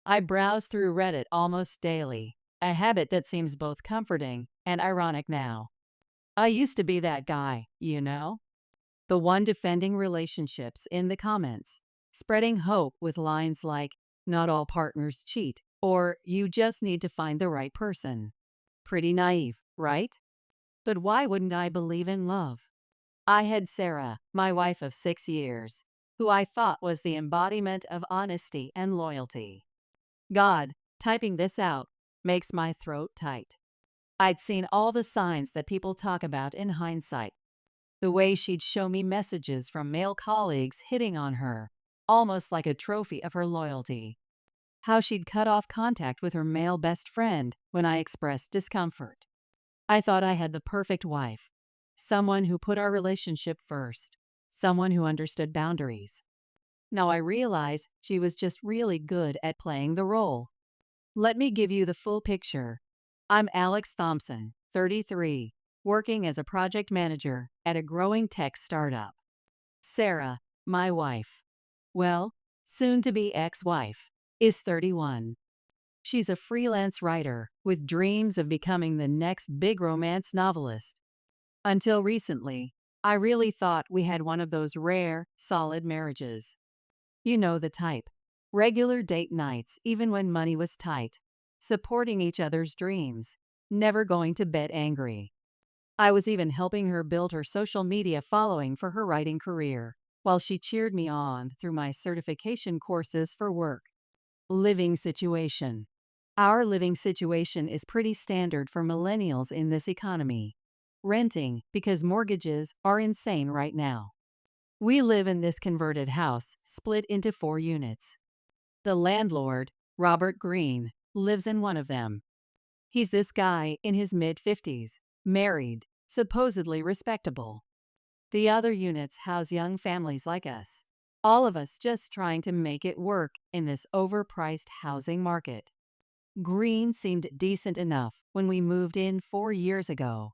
I browse through Reddit almost daily, a habit that seems both comforting and ironic now. I used to be that guy, the one defending relationships in the comments, spreading hope with lines like, not all partners cheat, or you just need to find the right person. Pretty naive, right? But why wouldn't I believe in love? I had Sarah, my wife of 6 years, who I thought was the embodiment of honesty and loyalty. God, typing this out makes my throat tight. I'd seen all the signs that people talk about in hindsight. The way she'd show me messages from male colleagues hitting on her, almost like a trophy of her loyalty. How she'd cut off contact with her male best friend when I expressed discomfort. I thought I had the perfect wife, someone who put our relationship first, someone who understood boundaries. Now I realize she was just really good at playing the role. Let me give you the full picture. I'm Alex Thompson, 33, working as a project manager at a growing tech startup. Sarah, my wife, well, soon to be ex-wife, is 31. She's a freelance writer with dreams of becoming the next big romance novelist. Until recently, I really thought we had one of those rare, solid marriages. You know the type. Regular date nights even when money was tight. Supporting each other's dreams. Never going to bed angry. I was even helping her build her social media following for her writing career, while she cheered me on through my certification courses for work. Living situation. Our living situation is pretty standard for millennials in this economy. Renting, because mortgages are insane right now. We live in this converted house, split into 4 units. The landlord, Robert Greene, lives in one of them. He's this guy in his mid-50s, married, supposedly respectable. The other units house young families like us. All of us just trying to make it work in this overpriced housing market. Greene seemed decent enough when we moved in 4 years ago.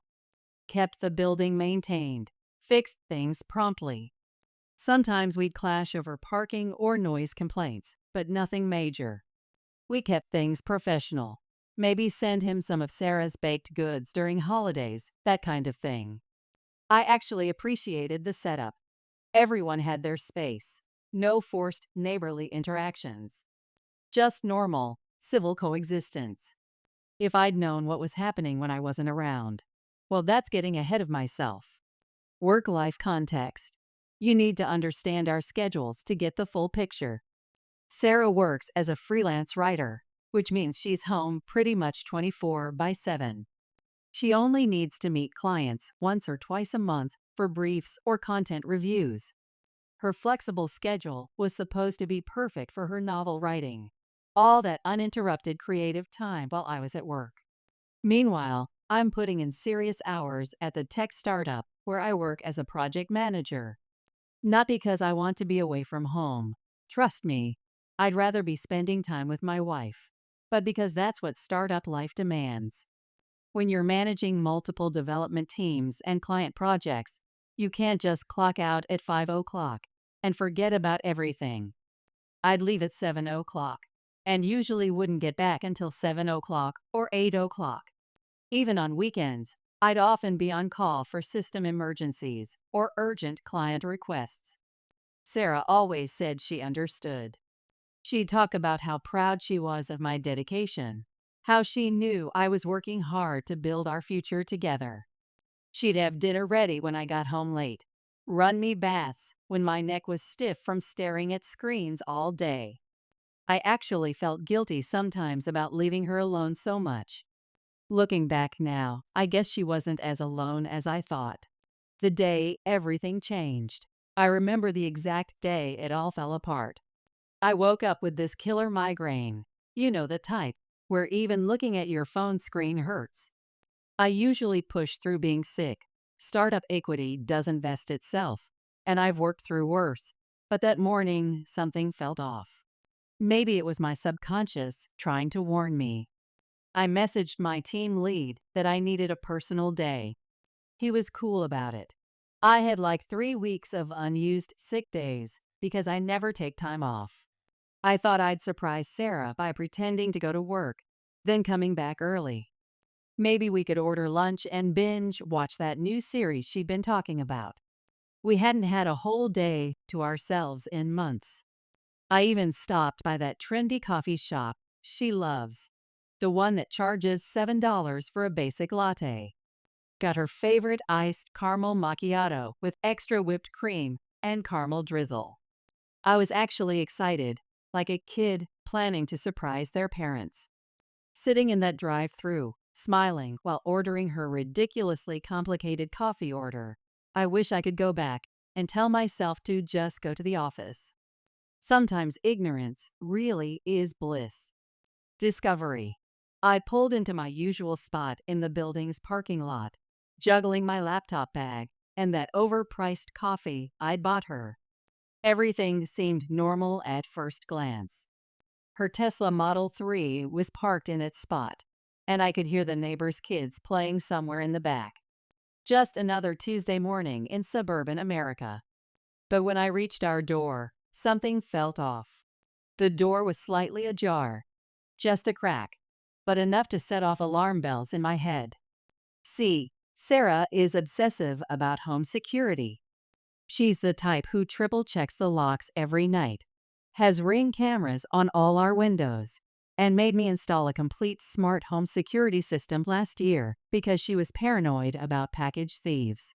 Kept the building maintained, fixed things promptly. Sometimes we'd clash over parking or noise complaints, but nothing major. We kept things professional. Maybe send him some of Sarah's baked goods during holidays, that kind of thing. I actually appreciated the setup. Everyone had their space. No forced neighborly interactions. Just normal, civil coexistence. If I'd known what was happening when I wasn't around. Well, that's getting ahead of myself. Work-life context. You need to understand our schedules to get the full picture. Sarah works as a freelance writer, which means she's home pretty much 24/7. She only needs to meet clients once or twice a month for briefs or content reviews. Her flexible schedule was supposed to be perfect for her novel writing. All that uninterrupted creative time while I was at work. Meanwhile, I'm putting in serious hours at the tech startup where I work as a project manager. Not because I want to be away from home. Trust me, I'd rather be spending time with my wife. But because that's what startup life demands. When you're managing multiple development teams and client projects, you can't just clock out at 5 o'clock and forget about everything. I'd leave at 7 o'clock and usually wouldn't get back until 7 o'clock or 8 o'clock. Even on weekends, I'd often be on call for system emergencies or urgent client requests. Sarah always said she understood. She'd talk about how proud she was of my dedication, how she knew I was working hard to build our future together. She'd have dinner ready when I got home late, run me baths when my neck was stiff from staring at screens all day. I actually felt guilty sometimes about leaving her alone so much. Looking back now, I guess she wasn't as alone as I thought. The day everything changed. I remember the exact day it all fell apart. I woke up with this killer migraine. You know the type, where even looking at your phone screen hurts. I usually push through being sick. Startup equity doesn't vest itself, and I've worked through worse. But that morning, something felt off. Maybe it was my subconscious trying to warn me. I messaged my team lead that I needed a personal day. He was cool about it. I had like 3 weeks of unused sick days because I never take time off. I thought I'd surprise Sarah by pretending to go to work, then coming back early. Maybe we could order lunch and binge watch that new series she'd been talking about. We hadn't had a whole day to ourselves in months. I even stopped by that trendy coffee shop she loves, the one that charges $7 for a basic latte. Got her favorite iced caramel macchiato with extra whipped cream and caramel drizzle. I was actually excited, like a kid planning to surprise their parents. Sitting in that drive-thru, smiling while ordering her ridiculously complicated coffee order, I wish I could go back and tell myself to just go to the office. Sometimes ignorance really is bliss. Discovery. I pulled into my usual spot in the building's parking lot, juggling my laptop bag and that overpriced coffee I'd bought her. Everything seemed normal at first glance. Her Tesla Model 3 was parked in its spot, and I could hear the neighbor's kids playing somewhere in the back. Just another Tuesday morning in suburban America. But when I reached our door, something felt off. The door was slightly ajar, just a crack, but enough to set off alarm bells in my head. See, Sarah is obsessive about home security. She's the type who triple checks the locks every night, has Ring cameras on all our windows, and made me install a complete smart home security system last year because she was paranoid about package thieves.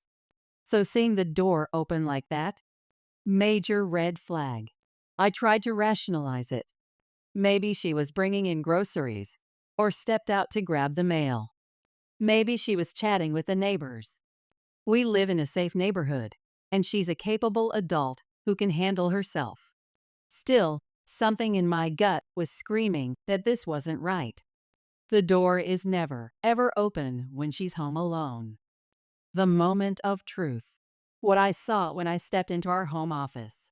So seeing the door open like that? Major red flag. I tried to rationalize it. Maybe she was bringing in groceries, or stepped out to grab the mail. Maybe she was chatting with the neighbors. We live in a safe neighborhood, and she's a capable adult who can handle herself. Still, something in my gut was screaming that this wasn't right. The door is never, ever open when she's home alone. The moment of truth. What I saw when I stepped into our home office.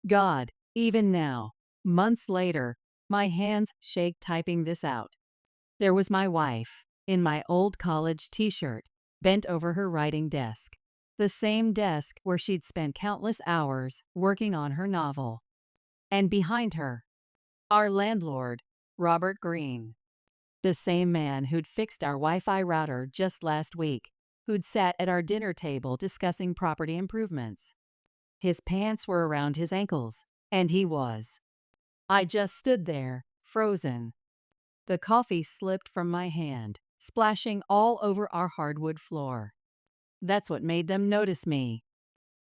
God, even now, months later, my hands shake typing this out. There was my wife, in my old college t-shirt, bent over her writing desk. The same desk where she'd spent countless hours working on her novel. And behind her, our landlord, Robert Greene. The same man who'd fixed our Wi-Fi router just last week, who'd sat at our dinner table discussing property improvements. His pants were around his ankles, and he was. I just stood there, frozen. The coffee slipped from my hand, splashing all over our hardwood floor. That's what made them notice me.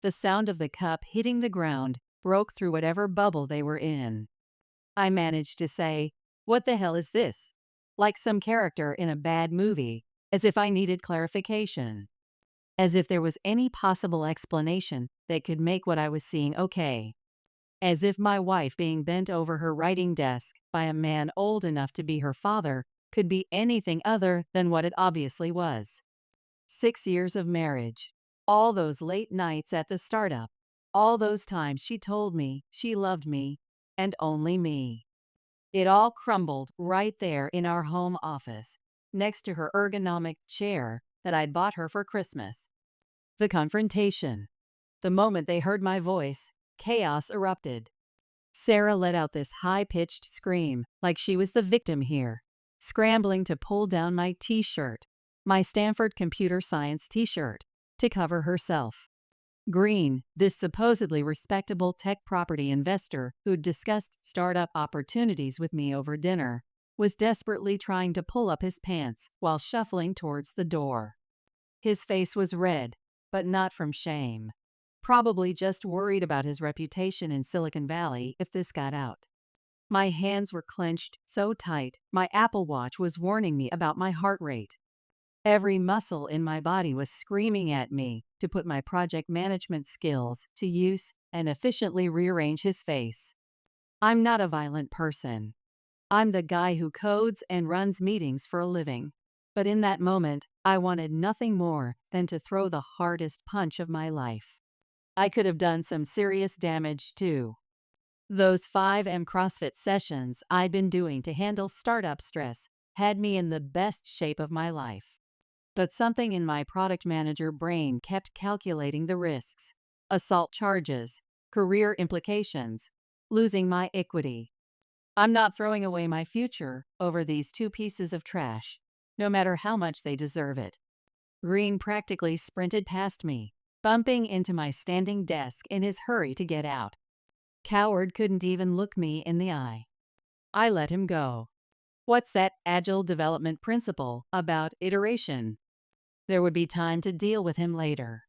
The sound of the cup hitting the ground broke through whatever bubble they were in. I managed to say, "What the hell is this?" like some character in a bad movie, as if I needed clarification. As if there was any possible explanation that could make what I was seeing okay. As if my wife being bent over her writing desk by a man old enough to be her father could be anything other than what it obviously was. 6 years of marriage. All those late nights at the startup. All those times she told me she loved me, and only me. It all crumbled right there in our home office, next to her ergonomic chair that I'd bought her for Christmas. The confrontation. The moment they heard my voice, chaos erupted. Sarah let out this high-pitched scream, like she was the victim here, scrambling to pull down my t-shirt, my Stanford computer science t-shirt, to cover herself. Greene, this supposedly respectable tech property investor who'd discussed startup opportunities with me over dinner, was desperately trying to pull up his pants while shuffling towards the door. His face was red, but not from shame. Probably just worried about his reputation in Silicon Valley if this got out. My hands were clenched so tight, my Apple Watch was warning me about my heart rate. Every muscle in my body was screaming at me to put my project management skills to use and efficiently rearrange his face. I'm not a violent person. I'm the guy who codes and runs meetings for a living. But in that moment, I wanted nothing more than to throw the hardest punch of my life. I could have done some serious damage too. Those 5M CrossFit sessions I'd been doing to handle startup stress had me in the best shape of my life. But something in my product manager brain kept calculating the risks. Assault charges, career implications, losing my equity. I'm not throwing away my future over these two pieces of trash, no matter how much they deserve it. Green practically sprinted past me, bumping into my standing desk in his hurry to get out. Coward couldn't even look me in the eye. I let him go. What's that agile development principle about iteration? There would be time to deal with him later.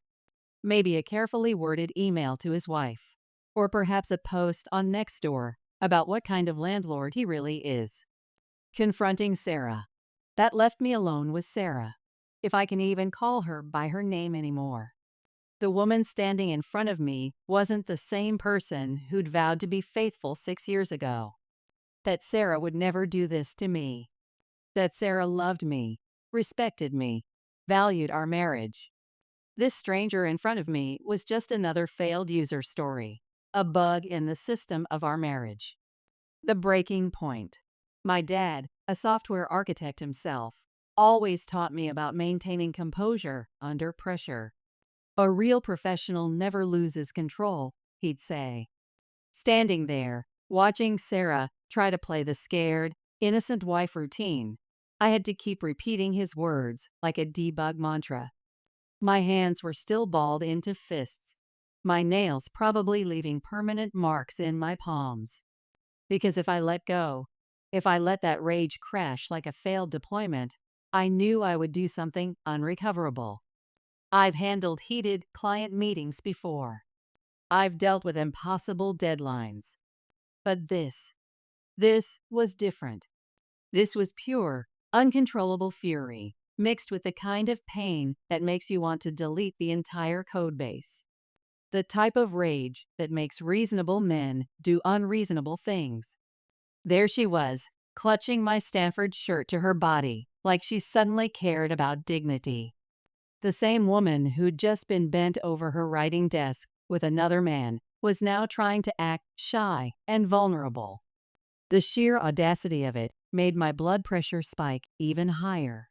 Maybe a carefully worded email to his wife, or perhaps a post on Nextdoor about what kind of landlord he really is. Confronting Sarah. That left me alone with Sarah, if I can even call her by her name anymore. The woman standing in front of me wasn't the same person who'd vowed to be faithful 6 years ago. That Sarah would never do this to me. That Sarah loved me, respected me, valued our marriage. This stranger in front of me was just another failed user story, a bug in the system of our marriage. The breaking point. My dad, a software architect himself, always taught me about maintaining composure under pressure. A real professional never loses control, he'd say. Standing there, watching Sarah try to play the scared, innocent wife routine, I had to keep repeating his words like a debug mantra. My hands were still balled into fists, my nails probably leaving permanent marks in my palms. Because if I let go, if I let that rage crash like a failed deployment, I knew I would do something unrecoverable. I've handled heated client meetings before. I've dealt with impossible deadlines. But this was different. This was pure, uncontrollable fury, mixed with the kind of pain that makes you want to delete the entire codebase. The type of rage that makes reasonable men do unreasonable things. There she was, clutching my Stanford shirt to her body, like she suddenly cared about dignity. The same woman who'd just been bent over her writing desk with another man was now trying to act shy and vulnerable. The sheer audacity of it made my blood pressure spike even higher.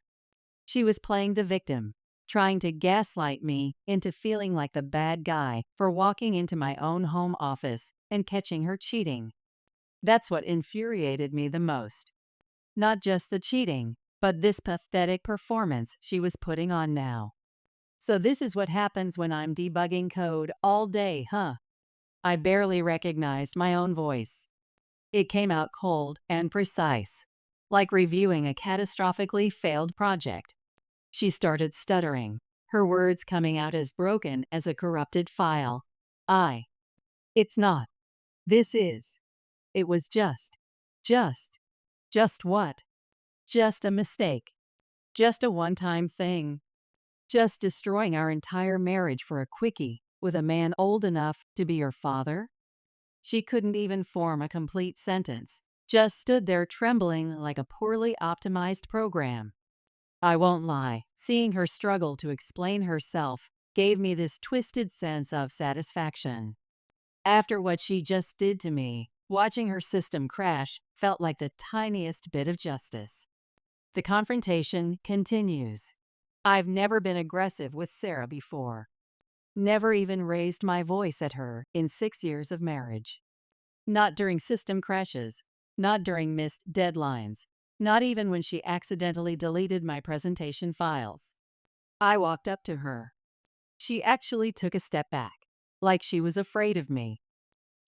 She was playing the victim, trying to gaslight me into feeling like the bad guy for walking into my own home office and catching her cheating. That's what infuriated me the most. Not just the cheating, but this pathetic performance she was putting on now. So this is what happens when I'm debugging code all day, huh? I barely recognized my own voice. It came out cold and precise, like reviewing a catastrophically failed project. She started stuttering, her words coming out as broken as a corrupted file. It's not. This is. It was just what? Just a mistake. Just a one-time thing. Just destroying our entire marriage for a quickie with a man old enough to be your father? She couldn't even form a complete sentence, just stood there trembling like a poorly optimized program. I won't lie, seeing her struggle to explain herself gave me this twisted sense of satisfaction. After what she just did to me, watching her system crash felt like the tiniest bit of justice. The confrontation continues. I've never been aggressive with Sarah before. Never even raised my voice at her in 6 years of marriage. Not during system crashes, not during missed deadlines, not even when she accidentally deleted my presentation files. I walked up to her. She actually took a step back, like she was afraid of me.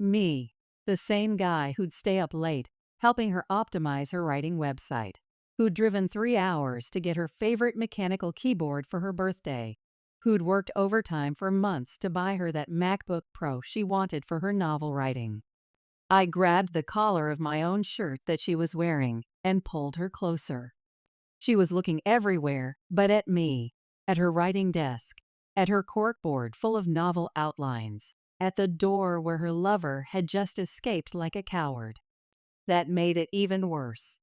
Me, the same guy who'd stay up late, helping her optimize her writing website, who'd driven 3 hours to get her favorite mechanical keyboard for her birthday, who'd worked overtime for months to buy her that MacBook Pro she wanted for her novel writing. I grabbed the collar of my own shirt that she was wearing and pulled her closer. She was looking everywhere but at me, at her writing desk, at her corkboard full of novel outlines, at the door where her lover had just escaped like a coward. That made it even worse.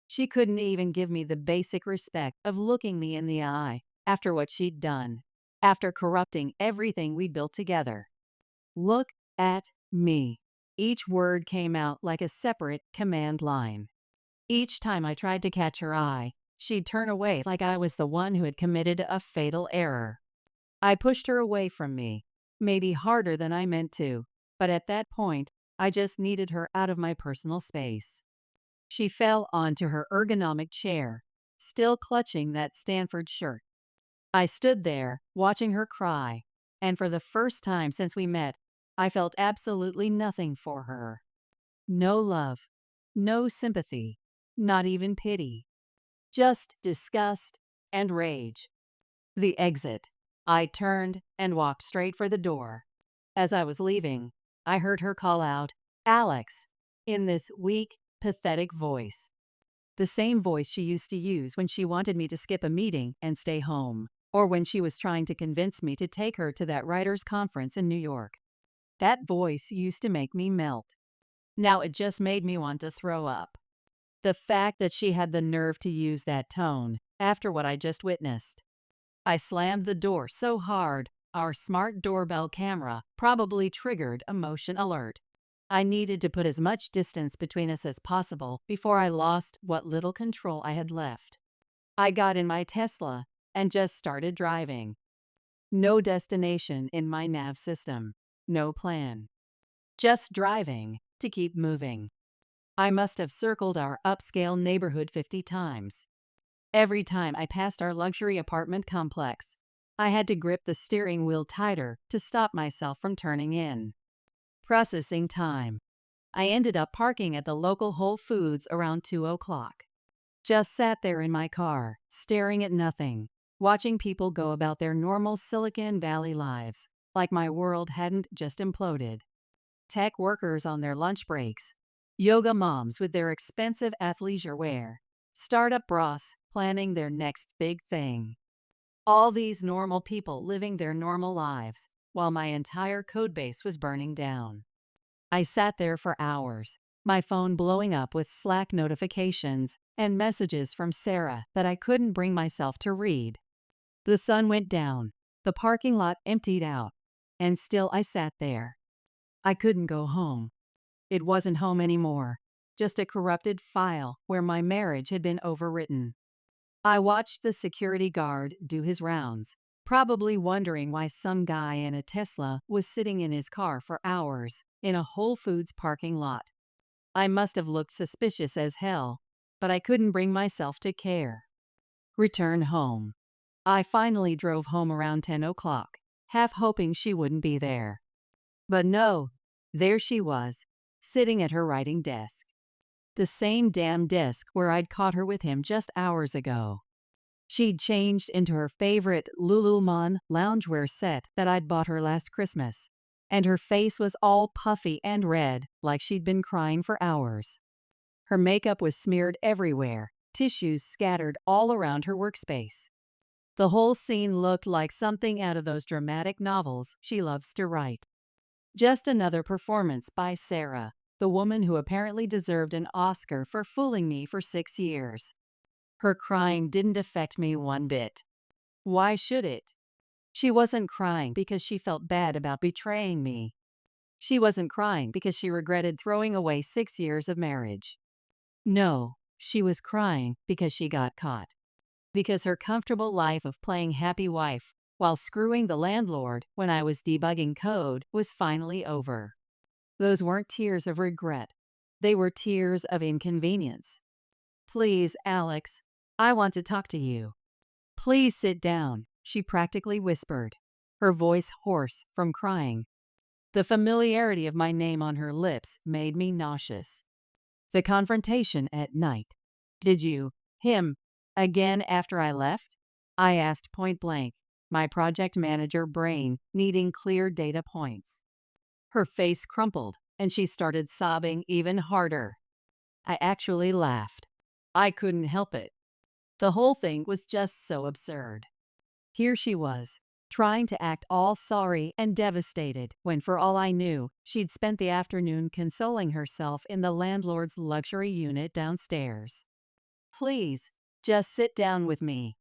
She couldn't even give me the basic respect of looking me in the eye after what she'd done, after corrupting everything we'd built together. Look at me. Each word came out like a separate command line. Each time I tried to catch her eye, she'd turn away like I was the one who had committed a fatal error. I pushed her away from me, maybe harder than I meant to, but at that point, I just needed her out of my personal space. She fell onto her ergonomic chair, still clutching that Stanford shirt. I stood there, watching her cry, and for the first time since we met, I felt absolutely nothing for her. No love, no sympathy, not even pity. Just disgust and rage. The exit. I turned and walked straight for the door. As I was leaving, I heard her call out, "Alex," in this weak, pathetic voice. The same voice she used to use when she wanted me to skip a meeting and stay home, or when she was trying to convince me to take her to that writers' conference in New York. That voice used to make me melt. Now it just made me want to throw up. The fact that she had the nerve to use that tone after what I just witnessed. I slammed the door so hard, our smart doorbell camera probably triggered a motion alert. I needed to put as much distance between us as possible before I lost what little control I had left. I got in my Tesla and just started driving. No destination in my nav system. No plan. Just driving to keep moving. I must have circled our upscale neighborhood 50 times. Every time I passed our luxury apartment complex, I had to grip the steering wheel tighter to stop myself from turning in. Processing time. I ended up parking at the local Whole Foods around 2 o'clock. Just sat there in my car, staring at nothing, watching people go about their normal Silicon Valley lives, like my world hadn't just imploded. Tech workers on their lunch breaks, yoga moms with their expensive athleisure wear, startup bros planning their next big thing. All these normal people living their normal lives, while my entire codebase was burning down. I sat there for hours, my phone blowing up with Slack notifications and messages from Sarah that I couldn't bring myself to read. The sun went down, the parking lot emptied out, and still I sat there. I couldn't go home. It wasn't home anymore, just a corrupted file where my marriage had been overwritten. I watched the security guard do his rounds, probably wondering why some guy in a Tesla was sitting in his car for hours in a Whole Foods parking lot. I must have looked suspicious as hell, but I couldn't bring myself to care. Return home. I finally drove home around 10 o'clock, half hoping she wouldn't be there. But no, there she was, sitting at her writing desk. The same damn desk where I'd caught her with him just hours ago. She'd changed into her favorite Lululemon loungewear set that I'd bought her last Christmas, and her face was all puffy and red like she'd been crying for hours. Her makeup was smeared everywhere, tissues scattered all around her workspace. The whole scene looked like something out of those dramatic novels she loves to write. Just another performance by Sarah, the woman who apparently deserved an Oscar for fooling me for 6 years. Her crying didn't affect me one bit. Why should it? She wasn't crying because she felt bad about betraying me. She wasn't crying because she regretted throwing away 6 years of marriage. No, she was crying because she got caught. Because her comfortable life of playing happy wife while screwing the landlord when I was debugging code was finally over. Those weren't tears of regret. They were tears of inconvenience. "Please, Alex, I want to talk to you." "Please sit down," she practically whispered, her voice hoarse from crying. The familiarity of my name on her lips made me nauseous. The confrontation at night. "Did you, him, again after I left?" I asked point blank, my project manager brain needing clear data points. Her face crumpled, and she started sobbing even harder. I actually laughed. I couldn't help it. The whole thing was just so absurd. Here she was, trying to act all sorry and devastated when, for all I knew, she'd spent the afternoon consoling herself in the landlord's luxury unit downstairs. "Please, just sit down with me.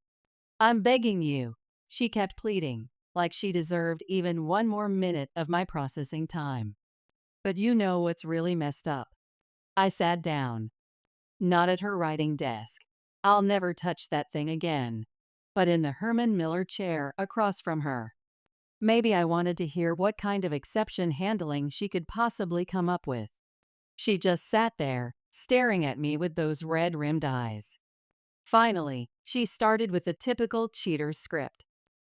I'm begging you," she kept pleading, like she deserved even one more minute of my processing time. But you know what's really messed up. I sat down. Not at her writing desk. I'll never touch that thing again. But in the Herman Miller chair across from her. Maybe I wanted to hear what kind of exception handling she could possibly come up with. She just sat there, staring at me with those red-rimmed eyes. Finally, she started with the typical cheater script.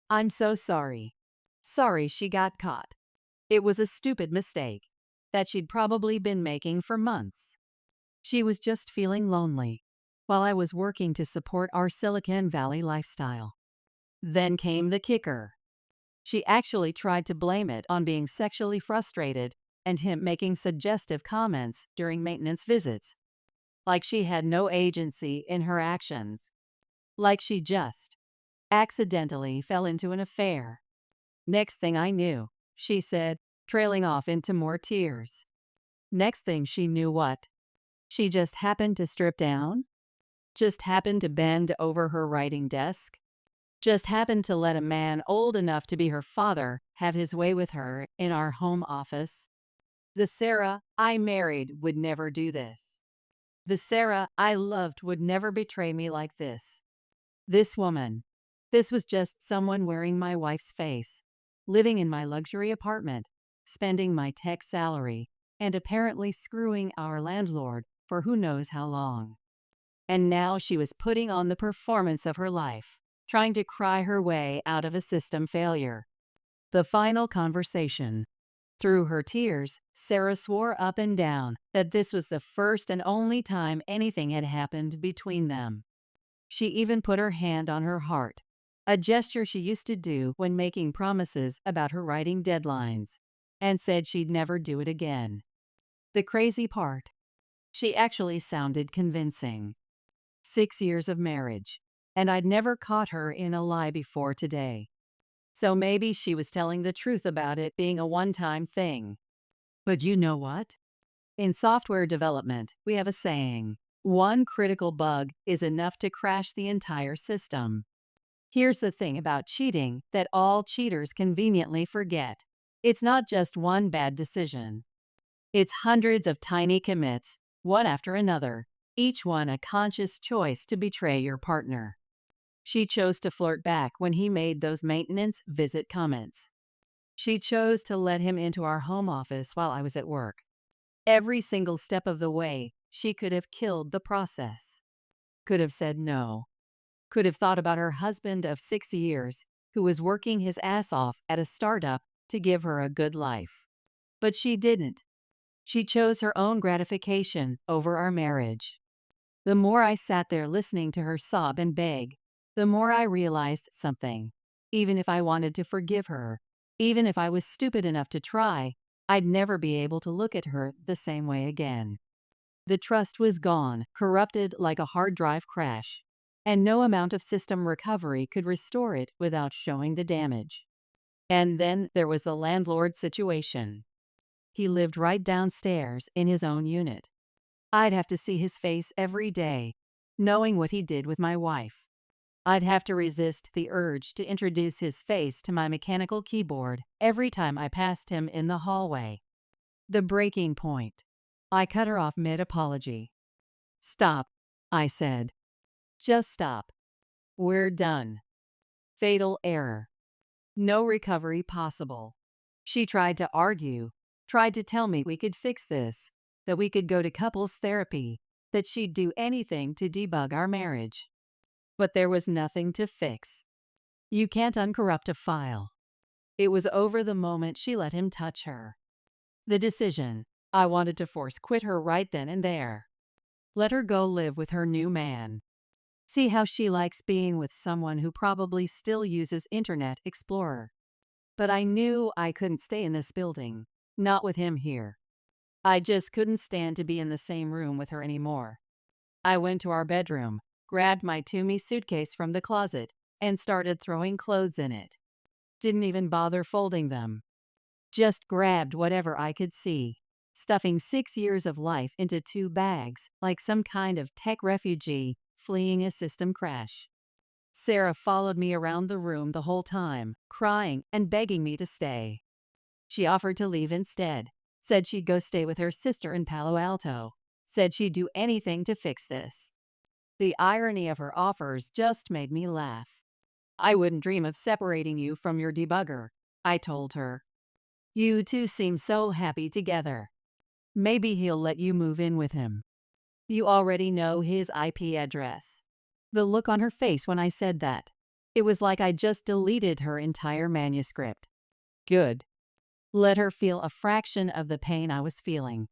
"I'm so sorry. Sorry she got caught. It was a stupid mistake that she'd probably been making for months. She was just feeling lonely while I was working to support our Silicon Valley lifestyle." Then came the kicker. She actually tried to blame it on being sexually frustrated and him making suggestive comments during maintenance visits. Like she had no agency in her actions. Like she just accidentally fell into an affair. "Next thing I knew," she said, trailing off into more tears. Next thing she knew what? She just happened to strip down? Just happened to bend over her writing desk? Just happened to let a man old enough to be her father have his way with her in our home office? The Sarah I married would never do this. The Sarah I loved would never betray me like this. This woman. This was just someone wearing my wife's face, living in my luxury apartment, spending my tech salary, and apparently screwing our landlord for who knows how long. And now she was putting on the performance of her life, trying to cry her way out of a system failure. The final conversation. Through her tears, Sarah swore up and down that this was the first and only time anything had happened between them. She even put her hand on her heart, a gesture she used to do when making promises about her writing deadlines, and said she'd never do it again. The crazy part, she actually sounded convincing. 6 years of marriage, and I'd never caught her in a lie before today. So maybe she was telling the truth about it being a one-time thing. But you know what? In software development, we have a saying: one critical bug is enough to crash the entire system. Here's the thing about cheating that all cheaters conveniently forget. It's not just one bad decision. It's hundreds of tiny commits, one after another, each one a conscious choice to betray your partner. She chose to flirt back when he made those maintenance visit comments. She chose to let him into our home office while I was at work. Every single step of the way, she could have killed the process. Could have said no. Could have thought about her husband of 6 years, who was working his ass off at a startup to give her a good life. But she didn't. She chose her own gratification over our marriage. The more I sat there listening to her sob and beg, the more I realized something. Even if I wanted to forgive her, even if I was stupid enough to try, I'd never be able to look at her the same way again. The trust was gone, corrupted like a hard drive crash, and no amount of system recovery could restore it without showing the damage. And then there was the landlord situation. He lived right downstairs in his own unit. I'd have to see his face every day, knowing what he did with my wife. I'd have to resist the urge to introduce his face to my mechanical keyboard every time I passed him in the hallway. The breaking point. I cut her off mid-apology. "Stop," I said. "Just stop. We're done." Fatal error. No recovery possible. She tried to argue, tried to tell me we could fix this, that we could go to couples therapy, that she'd do anything to debug our marriage. But there was nothing to fix. You can't uncorrupt a file. It was over the moment she let him touch her. The decision. I wanted to force quit her right then and there. Let her go live with her new man. See how she likes being with someone who probably still uses Internet Explorer. But I knew I couldn't stay in this building, not with him here. I just couldn't stand to be in the same room with her anymore. I went to our bedroom, grabbed my Toomey suitcase from the closet, and started throwing clothes in it. Didn't even bother folding them. Just grabbed whatever I could see, stuffing 6 years of life into 2 bags like some kind of tech refugee fleeing a system crash. Sarah followed me around the room the whole time, crying and begging me to stay. She offered to leave instead, said she'd go stay with her sister in Palo Alto, said she'd do anything to fix this. The irony of her offers just made me laugh. "I wouldn't dream of separating you from your debugger. I told her. You two seem so happy together. Maybe he'll let you move in with him. You already know his IP address. The look on her face when I said that. It was like I just deleted her entire manuscript. Good. Let her feel a fraction of the pain I was feeling.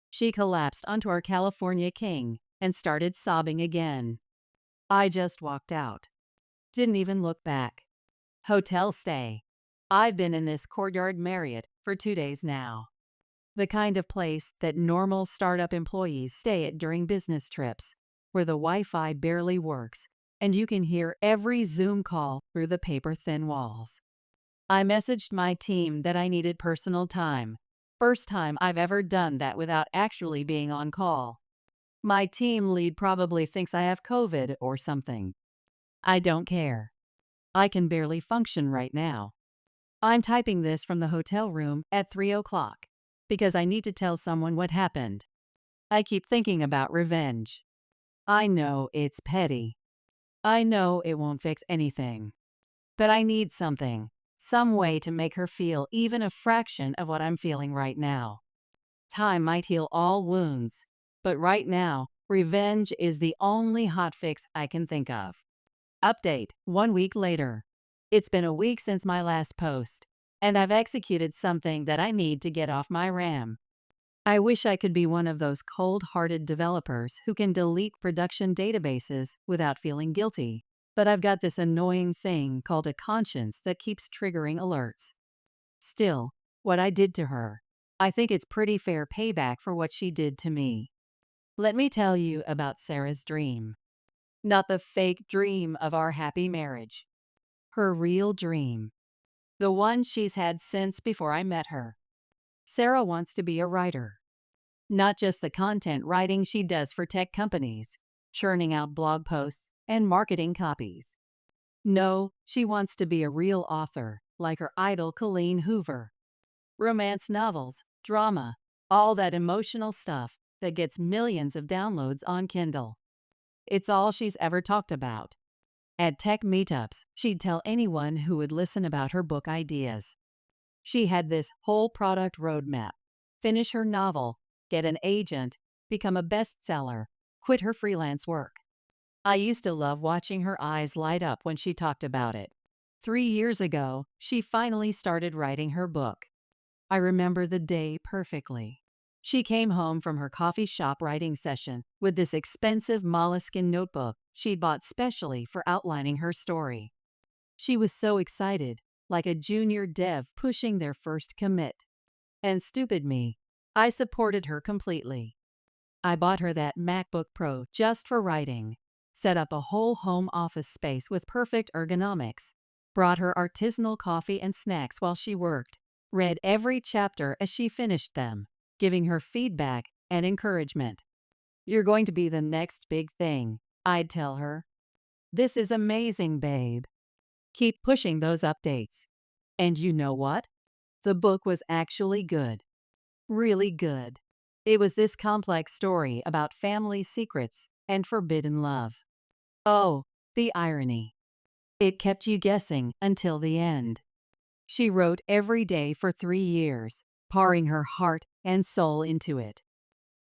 She collapsed onto our California king and started sobbing again. I just walked out. Didn't even look back. Hotel stay. I've been in this Courtyard Marriott for 2 days now. The kind of place that normal startup employees stay at during business trips, where the Wi-Fi barely works and you can hear every Zoom call through the paper-thin walls. I messaged my team that I needed personal time. First time I've ever done that without actually being on call. My team lead probably thinks I have COVID or something. I don't care. I can barely function right now. I'm typing this from the hotel room at 3 o'clock because I need to tell someone what happened. I keep thinking about revenge. I know it's petty. I know it won't fix anything. But I need something, some way to make her feel even a fraction of what I'm feeling right now. Time might heal all wounds, but right now, revenge is the only hotfix I can think of. Update 1 week later. It's been a week since my last post, and I've executed something that I need to get off my RAM. I wish I could be one of those cold-hearted developers who can delete production databases without feeling guilty, but I've got this annoying thing called a conscience that keeps triggering alerts. Still, what I did to her, I think it's pretty fair payback for what she did to me. Let me tell you about Sarah's dream. Not the fake dream of our happy marriage. Her real dream. The one she's had since before I met her. Sarah wants to be a writer. Not just the content writing she does for tech companies, churning out blog posts and marketing copies. No, she wants to be a real author, like her idol Colleen Hoover. Romance novels, drama, all that emotional stuff that gets millions of downloads on Kindle. It's all she's ever talked about. At tech meetups, she'd tell anyone who would listen about her book ideas. She had this whole product roadmap. Finish her novel, get an agent, become a bestseller, quit her freelance work. I used to love watching her eyes light up when she talked about it. 3 years ago, she finally started writing her book. I remember the day perfectly. She came home from her coffee shop writing session with this expensive moleskin notebook she'd bought specially for outlining her story. She was so excited, like a junior dev pushing their first commit. And stupid me, I supported her completely. I bought her that MacBook Pro just for writing, set up a whole home office space with perfect ergonomics, brought her artisanal coffee and snacks while she worked, read every chapter as she finished them, giving her feedback and encouragement. You're going to be the next big thing, I'd tell her. This is amazing, babe. Keep pushing those updates. And you know what? The book was actually good. Really good. It was this complex story about family secrets and forbidden love. Oh, the irony. It kept you guessing until the end. She wrote every day for 3 years, pouring her heart and soul into it.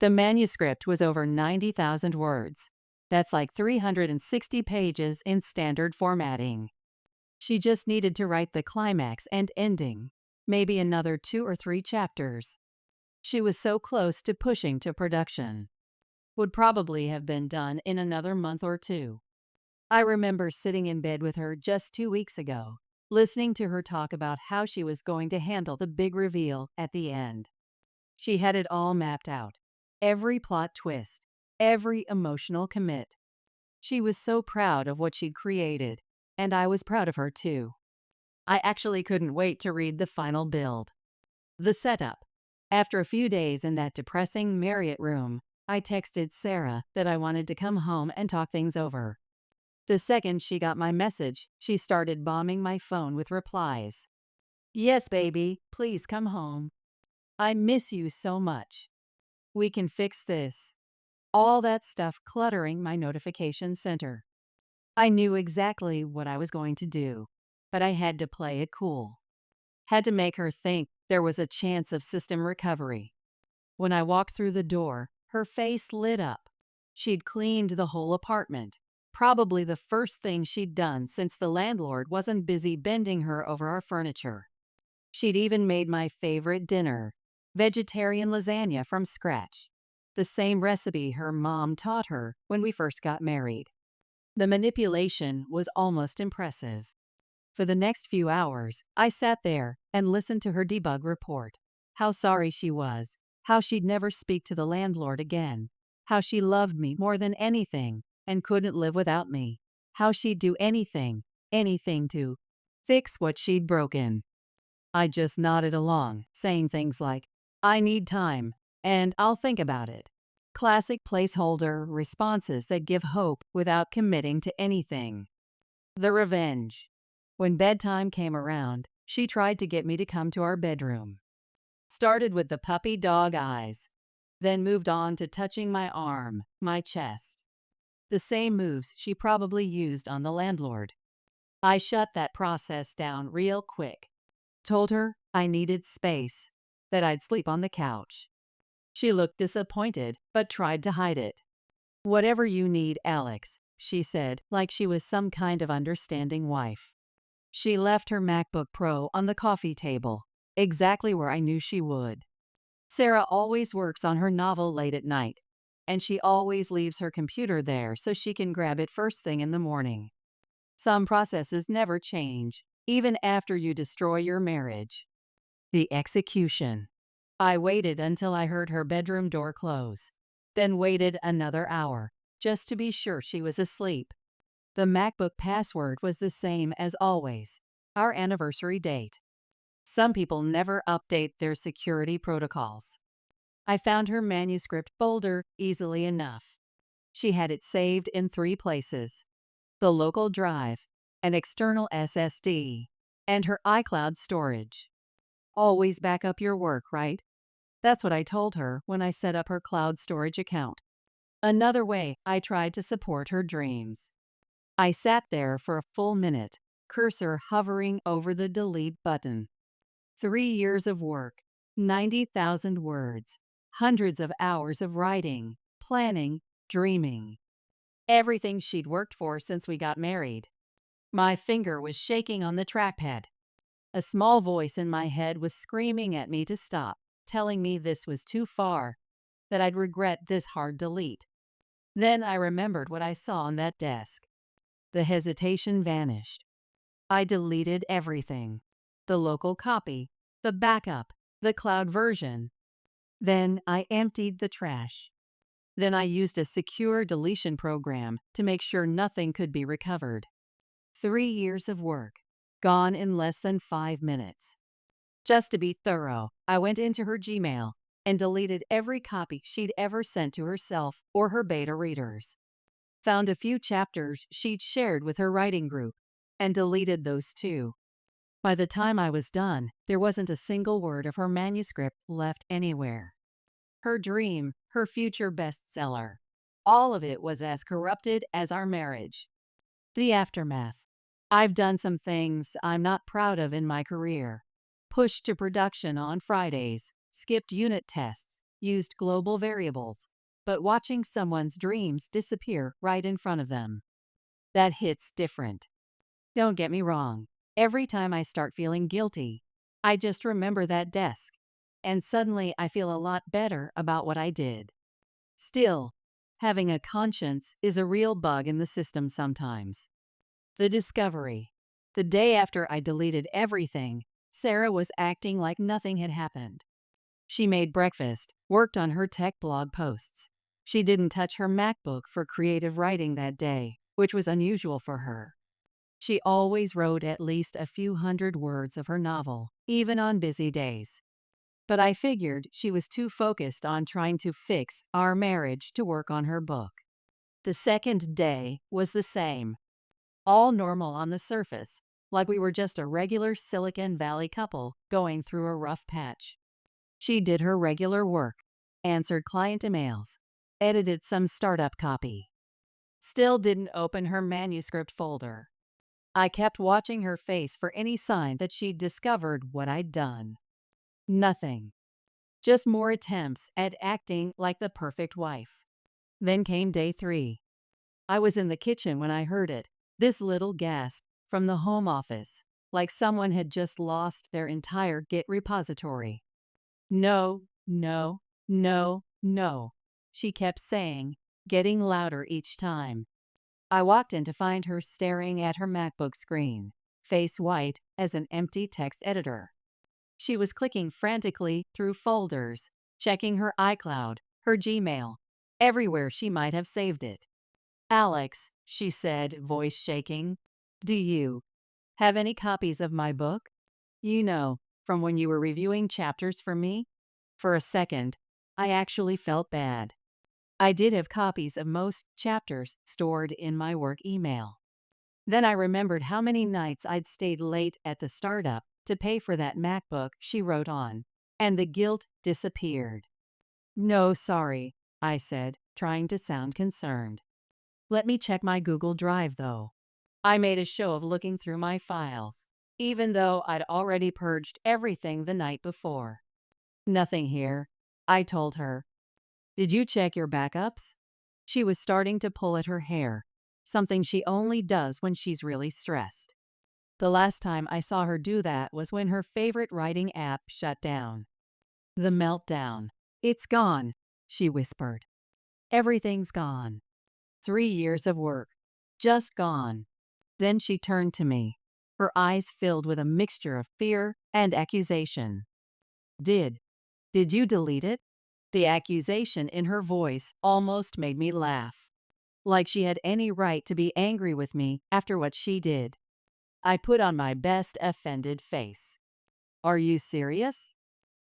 The manuscript was over 90,000 words. That's like 360 pages in standard formatting. She just needed to write the climax and ending, maybe another 2 or 3 chapters. She was so close to pushing to production. Would probably have been done in another month or 2. I remember sitting in bed with her just 2 weeks ago, listening to her talk about how she was going to handle the big reveal at the end. She had it all mapped out. Every plot twist, every emotional commit. She was so proud of what she'd created, and I was proud of her too. I actually couldn't wait to read the final build. The setup. After a few days in that depressing Marriott room, I texted Sarah that I wanted to come home and talk things over. The second she got my message, she started bombing my phone with replies. Yes, baby, please come home. I miss you so much. We can fix this. All that stuff cluttering my notification center. I knew exactly what I was going to do, but I had to play it cool. Had to make her think there was a chance of system recovery. When I walked through the door, her face lit up. She'd cleaned the whole apartment, probably the first thing she'd done since the landlord wasn't busy bending her over our furniture. She'd even made my favorite dinner, vegetarian lasagna from scratch, the same recipe her mom taught her when we first got married. The manipulation was almost impressive. For the next few hours, I sat there and listened to her debug report. How sorry she was, how she'd never speak to the landlord again, how she loved me more than anything and couldn't live without me, how she'd do anything to fix what she'd broken. I just nodded along, saying things like, "I need time," and "I'll think about it." Classic placeholder responses that give hope without committing to anything. The revenge. When bedtime came around, she tried to get me to come to our bedroom. Started with the puppy dog eyes, then moved on to touching my arm, my chest. The same moves she probably used on the landlord. I shut that process down real quick. Told her I needed space, that I'd sleep on the couch. She looked disappointed, but tried to hide it. "Whatever you need, Alex," she said, like she was some kind of understanding wife. She left her MacBook Pro on the coffee table, exactly where I knew she would. Sarah always works on her novel late at night, and she always leaves her computer there so she can grab it first thing in the morning. Some processes never change, even after you destroy your marriage. The execution. I waited until I heard her bedroom door close, then waited another hour, just to be sure she was asleep. The MacBook password was the same as always, our anniversary date. Some people never update their security protocols. I found her manuscript folder easily enough. She had it saved in 3 places: the local drive, an external SSD, and her iCloud storage. Always back up your work, right? That's what I told her when I set up her cloud storage account. Another way I tried to support her dreams. I sat there for a full minute, cursor hovering over the delete button. 3 years of work, 90,000 words, hundreds of hours of writing, planning, dreaming. Everything she'd worked for since we got married. My finger was shaking on the trackpad. A small voice in my head was screaming at me to stop, telling me this was too far, that I'd regret this hard delete. Then I remembered what I saw on that desk. The hesitation vanished. I deleted everything: the local copy, the backup, the cloud version. Then I emptied the trash. Then I used a secure deletion program to make sure nothing could be recovered. 3 years of work, gone in less than 5 minutes. Just to be thorough, I went into her Gmail and deleted every copy she'd ever sent to herself or her beta readers. Found a few chapters she'd shared with her writing group and deleted those too. By the time I was done, there wasn't a single word of her manuscript left anywhere. Her dream, her future bestseller, all of it was as corrupted as our marriage. The aftermath. I've done some things I'm not proud of in my career. Pushed to production on Fridays, skipped unit tests, used global variables, but watching someone's dreams disappear right in front of them, that hits different. Don't get me wrong, every time I start feeling guilty, I just remember that desk, and suddenly I feel a lot better about what I did. Still, having a conscience is a real bug in the system sometimes. The discovery. The day after I deleted everything, Sarah was acting like nothing had happened. She made breakfast, worked on her tech blog posts. She didn't touch her MacBook for creative writing that day, which was unusual for her. She always wrote at least a few hundred words of her novel, even on busy days. But I figured she was too focused on trying to fix our marriage to work on her book. The second day was the same. All normal on the surface, like we were just a regular Silicon Valley couple going through a rough patch. She did her regular work, answered client emails, edited some startup copy. Still didn't open her manuscript folder. I kept watching her face for any sign that she'd discovered what I'd done. Nothing. Just more attempts at acting like the perfect wife. Then came day 3. I was in the kitchen when I heard it, this little gasp from the home office, like someone had just lost their entire Git repository. No, no, no, no, she kept saying, getting louder each time. I walked in to find her staring at her MacBook screen, face white as an empty text editor. She was clicking frantically through folders, checking her iCloud, her Gmail, everywhere she might have saved it. "Alex," she said, voice shaking, "do you have any copies of my book? You know, from when you were reviewing chapters for me?" For a second, I actually felt bad. I did have copies of most chapters stored in my work email. Then I remembered how many nights I'd stayed late at the startup to pay for that MacBook she wrote on, and the guilt disappeared. "No, sorry," I said, trying to sound concerned. "Let me check my Google Drive, though." I made a show of looking through my files, even though I'd already purged everything the night before. "Nothing here," I told her. "Did you check your backups?" She was starting to pull at her hair, something she only does when she's really stressed. The last time I saw her do that was when her favorite writing app shut down. The meltdown. "It's gone," she whispered. "Everything's gone. 3 years of work. Just gone." Then she turned to me, her eyes filled with a mixture of fear and accusation. Did you delete it?" The accusation in her voice almost made me laugh. Like she had any right to be angry with me after what she did. I put on my best offended face. "Are you serious?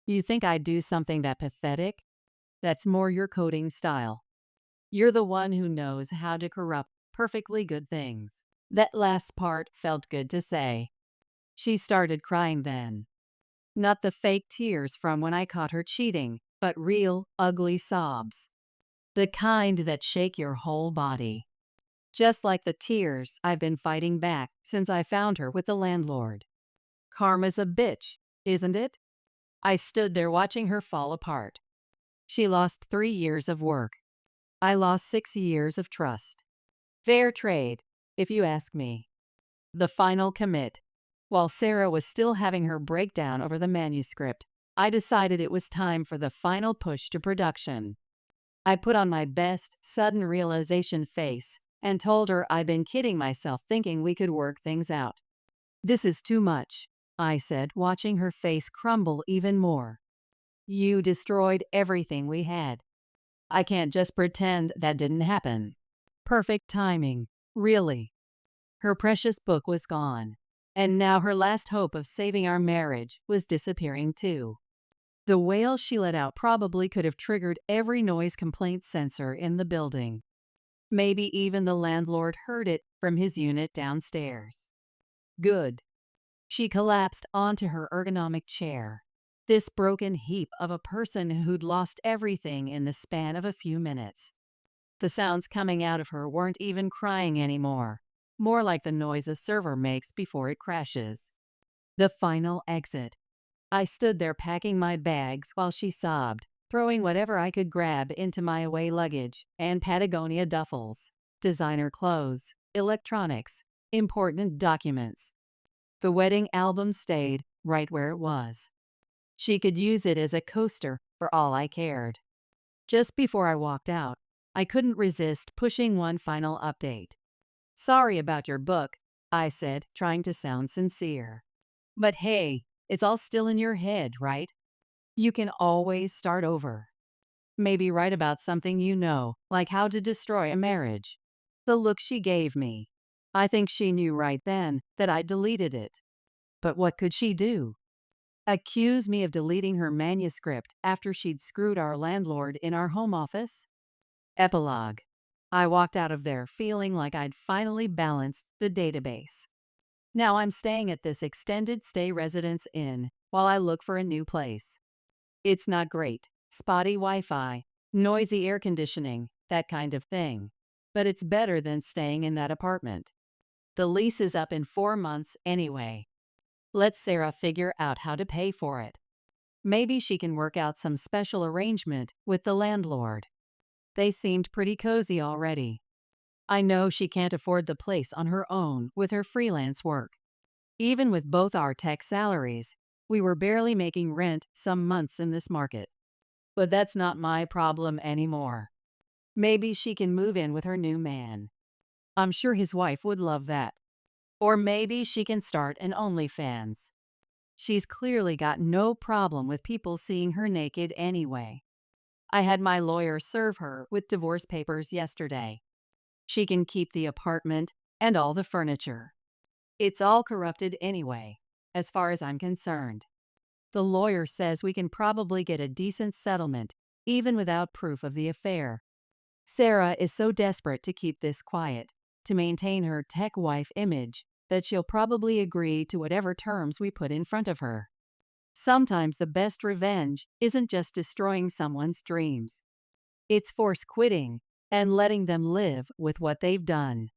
You think I'd do something that pathetic? That's more your coding style. You're the one who knows how to corrupt perfectly good things." That last part felt good to say. She started crying then. Not the fake tears from when I caught her cheating, but real, ugly sobs. The kind that shake your whole body. Just like the tears I've been fighting back since I found her with the landlord. Karma's a bitch, isn't it? I stood there watching her fall apart. She lost 3 years of work. I lost 6 years of trust. Fair trade, if you ask me. The final commit. While Sarah was still having her breakdown over the manuscript, I decided it was time for the final push to production. I put on my best sudden realization face and told her I'd been kidding myself thinking we could work things out. "This is too much," I said, watching her face crumble even more. "You destroyed everything we had. I can't just pretend that didn't happen." Perfect timing, really. Her precious book was gone, and now her last hope of saving our marriage was disappearing too. The wail she let out probably could have triggered every noise complaint sensor in the building. Maybe even the landlord heard it from his unit downstairs. Good. She collapsed onto her ergonomic chair, this broken heap of a person who'd lost everything in the span of a few minutes. The sounds coming out of her weren't even crying anymore, more like the noise a server makes before it crashes. The final exit. I stood there packing my bags while she sobbed, throwing whatever I could grab into my away luggage and Patagonia duffels, designer clothes, electronics, important documents. The wedding album stayed right where it was. She could use it as a coaster for all I cared. Just before I walked out, I couldn't resist pushing one final update. "Sorry about your book," I said, trying to sound sincere. "But hey, it's all still in your head, right? You can always start over. Maybe write about something you know, like how to destroy a marriage." The look she gave me. I think she knew right then that I deleted it. But what could she do? Accuse me of deleting her manuscript after she'd screwed our landlord in our home office? Epilogue. I walked out of there feeling like I'd finally balanced the database. Now I'm staying at this extended stay residence inn while I look for a new place. It's not great, spotty Wi-Fi, noisy air conditioning, that kind of thing. But it's better than staying in that apartment. The lease is up in 4 months anyway. Let Sarah figure out how to pay for it. Maybe she can work out some special arrangement with the landlord. They seemed pretty cozy already. I know she can't afford the place on her own with her freelance work. Even with both our tech salaries, we were barely making rent some months in this market. But that's not my problem anymore. Maybe she can move in with her new man. I'm sure his wife would love that. Or maybe she can start an OnlyFans. She's clearly got no problem with people seeing her naked anyway. I had my lawyer serve her with divorce papers yesterday. She can keep the apartment and all the furniture. It's all corrupted anyway, as far as I'm concerned. The lawyer says we can probably get a decent settlement, even without proof of the affair. Sarah is so desperate to keep this quiet, to maintain her tech wife image, that she'll probably agree to whatever terms we put in front of her. Sometimes the best revenge isn't just destroying someone's dreams. It's force quitting and letting them live with what they've done.